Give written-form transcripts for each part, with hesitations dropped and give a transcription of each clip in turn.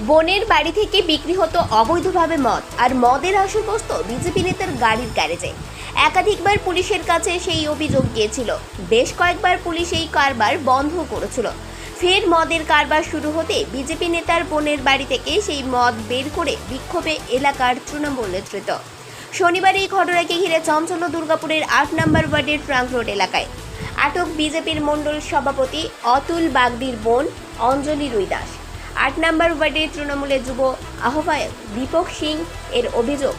বোনের বাড়ি থেকে বিক্রি হতো অবৈধভাবে মদ, আর মদের আসল বসত বিজেপি নেতার গাড়ির গ্যারেজে। একাধিকবার পুলিশের কাছে সেই অভিযোগ গিয়েছিল। বেশ কয়েকবার পুলিশ এই কারবার বন্ধ করেছিল। ফের মদের কারবার শুরু হতে বিজেপি নেতার বোনের বাড়ি থেকে সেই মদ বের করে বিক্ষোভে এলাকার তৃণমূল নেতৃত্ব। শনিবার এই ঘটনাকে ঘিরে চঞ্চল দুর্গাপুরের ৮ নম্বর ওয়ার্ডের ট্রাঙ্ক রোড এলাকায়। আটক বিজেপির মণ্ডল সভাপতি অতুল বাগদির বোন অঞ্জলি রুইদাস। ৮ নম্বর ওয়ার্ডের তৃণমূলের যুব আহ্বায়ক দীপক সিং এর অভিযোগ,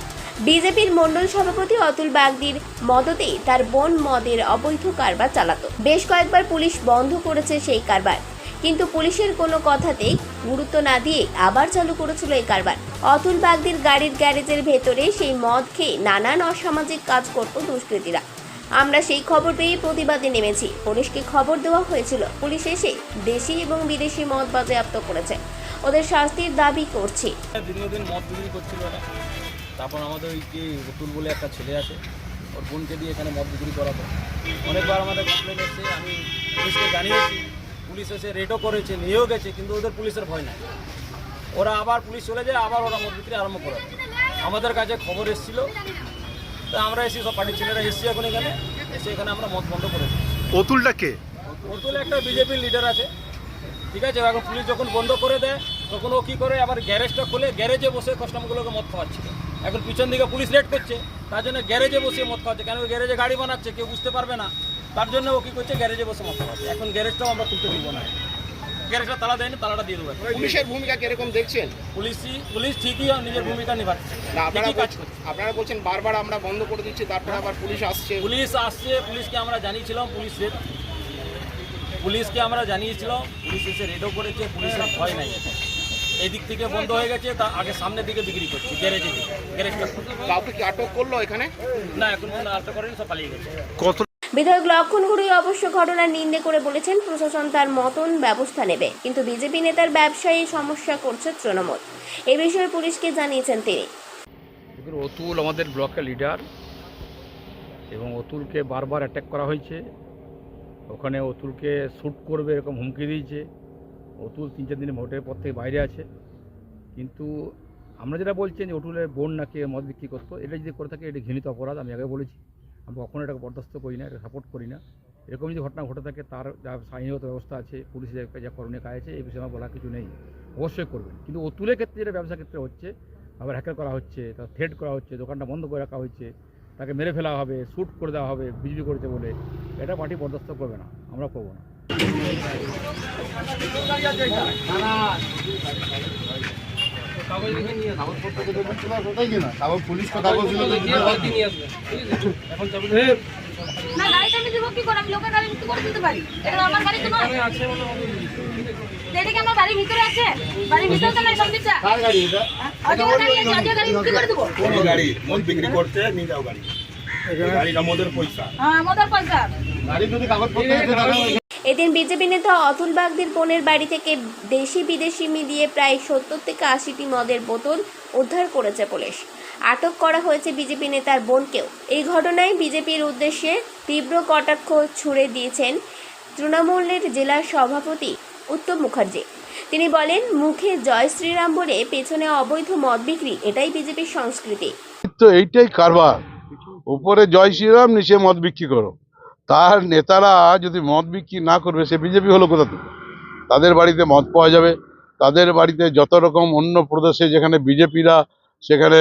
বিজেপির মণ্ডল সভাপতি অতুল বাগদির মদতে তার বোন মদের অবৈধ কারবার চালাতো। বেশ কয়েকবার পুলিশ বন্ধ করেছে সেই কারবার, কিন্তু পুলিশের কোনো কথাতেই গুরুত্ব না দিয়ে আবার চালু করেছিল এই কারবার। অতুল বাগদির গাড়ির গ্যারেজের ভেতরে সেই মদ খেয়ে নানান অসামাজিক কাজ করত দুষ্কৃতীরা। আমরা সেই খবর পেয়ে প্রতিবাদে নেমেছি। পুলিশকে খবর দেওয়া হয়েছিল। পুলিশ এসে দেশি এবং বিদেশি মদ বাজেয়াপ্ত করেছে। ওদের শাস্তির দাবি করছি। দীর্ঘদিন মদ বিক্রি করছিল ওরা। তারপর আমাদের ওই যে অতুল বলে একটা ছেলে আছে, ওর বোনকে দিয়ে এখানে মদ বিক্রি করাতো। অনেকবার আমাদের কমপ্লেন এসছে, আমি পুলিশকে জানিয়েছি। পুলিশ এসে রেডও করেছে, নিয়েও গেছে, কিন্তু ওদের পুলিশের ভয় নাই। ওরা আবার পুলিশ চলে যায়, আবার ওরা মদ বিক্রি আরম্ভ করে। আমাদের কাছে খবর এসেছিলো, তা আমরা এসে সব পার্টির ছেলেরা এসেছি এখন এখানে এসে এখানে আমরা মদ বন্ধ করেছি। অতুলটা কে? অতুল একটা বিজেপির লিডার আছে, ঠিক আছে। এখন পুলিশ যখন বন্ধ করে দেয় তখন ও কী করে, আবার গ্যারেজটা খুলে গ্যারেজে বসে কাস্টমারগুলোকে মদ খাওয়াচ্ছিল। এখন পিছন দিকে পুলিশ রেড করছে, তার জন্য গ্যারেজে বসে মদ খাওয়াচ্ছে। কেন গ্যারেজে গাড়ি বানাচ্ছে, কেউ বুঝতে পারবে না, তার জন্য ও কী করছে, গ্যারেজে বসে মদ খাওয়াচ্ছে। এখন গ্যারেজটাও আমরা খুলতে দিব না, গ্যারেজটা তালা দেয়নি, তালাটা দিয়ে দেবো। পুলিশের ভূমিকা কিরকম দেখছেন? পুলিশ ঠিকই নিজের ভূমিকা নিভাচ্ছে। আপনারা বলছেন বারবার আমরা বন্ধ করে দিচ্ছি, তারপরে আবার পুলিশ আসছে। পুলিশকে আমরা জানিয়েছিলাম, পুলিশকে আমরা জানিয়েছিলাম, পুলিশ এসে রেডও করেছে। পুলিশের ভয় নাই, এই দিক থেকে বন্ধ হয়ে গেছে, তা আগে সামনের দিকে বিক্রি করছি গ্যারেজে দিকে। গ্যারেজটা কাউকে কি আটক করলো এখানে? না, এখন পর্যন্ত আটক করেনি, সব পালিয়ে গেছে। বিধায়ক লক্ষণ ঘুরুই অবশ্য ঘটনার নিন্দে করে বলেছেন প্রশাসন তার মতন ব্যবস্থা নেবে, কিন্তু বিজেপি নেতার ব্যবসায়ী সমস্যা করছে তৃণমূল। এ বিষয়ে পুলিশকে জানিয়েছেন তিনি। অতুল আমাদের ব্লকের লিডার, এবং অতুলকে বারবার অ্যাটাক করা হয়েছে। ওখানে অতুলকে শ্যুট করবে এরকম হুমকি দিয়েছে। অতুল 3-4 দিনের ভোটের পর থেকে বাইরে আছে। কিন্তু আমরা যেটা বলছেন যে অতুলের বোন নাকি মদ বিক্রি করতো, এটা যদি করে থাকে এটা ঘৃণিত অপরাধ। আমি আগে বলেছি, আমরা কখনো এটাকে বরদাস্ত করি না, এটা সাপোর্ট করি না। এরকম যদি ঘটনা ঘটে থাকে তার যা আইনগত ব্যবস্থা আছে, পুলিশের যা করণীয় কাজ আছে, এই বিষয়ে আমার বলার কিছু নেই, অবশ্যই করবেন। কিন্তু অতুলের ক্ষেত্রে যেটা ব্যবসা ক্ষেত্রে হচ্ছে, আবার হ্যাকার করা হচ্ছে, তার থ্রেট করা হচ্ছে, দোকানটা বন্ধ করে রাখা হয়েছে, তাকে মেরে ফেলা হবে, শ্যুট করে দেওয়া হবে বিজেপি করেছে বলে, এটা পার্টি বরদাস্ত করবে না, আমরা করবো না। এদিন বিজেপি নেতা অতুল বাগদির বোনের বাড়ি থেকে দেশি বিদেশি মিলিয়ে প্রায় 70 থেকে 80টি মদের বোতল উদ্ধার করেছে পুলিশ। আটক করা হয়েছে বিজেপি নেতার বোনকেও। এই ঘটনায় বিজেপির উদ্দেশ্যে তীব্র কটাক্ষ ছুড়ে দিয়েছেন তৃণমূলের জেলা সভাপতি উত্তম মুখার্জি। তিনি বলেন, মুখে জয় শ্রীরাম বলে পেছনে অবৈধ মদ বিক্রি, এটাই বিজেপির সংস্কৃতি। তো এইটাই কারবার, উপরে জয় শ্রীরাম, নিচে মদ বিক্রি করো। তার নেতারা যদি মদ বিক্রি না করবে, সে বিজেপি হলো কোথা থেকে? তাদের বাড়িতে মদ পাওয়া যাবে, তাদের বাড়িতে যত রকম অন্য প্রদেশে যেখানে বিজেপিরা সেখানে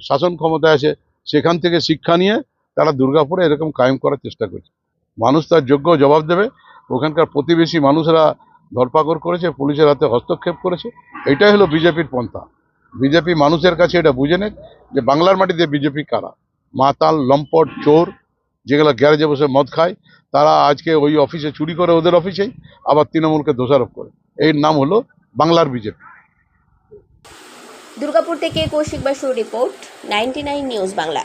শাসন ক্ষমতায় আছে, সেখান থেকে শিক্ষা নিয়ে তারা দুর্গাপুরে এরকম কায়েম করার চেষ্টা করছে। মানুষ তার যোগ্য জবাব দেবে। ওখানকার প্রতিবেশী মানুষরা ধরপাকড় করেছে, পুলিশের হাতে হস্তক্ষেপ করেছে। এটাই হলো বিজেপির পন্থা। বিজেপি মানুষের কাছে এটা বুঝে নেক যে বাংলার মাটিতে বিজেপি কারা। মাতাল, লম্পট, চোর, যেগুলো গ্যারেজে বসে মদ খায়, তারা আজকে ওই অফিসে চুরি করে, ওদের অফিসেই আবার তৃণমূলকে দোষারোপ করে। এর নাম হলো বাংলার বিজেপি। দুর্গাপুর থেকে কৌশিক বাসুর রিপোর্ট, 99 নিউজ বাংলা।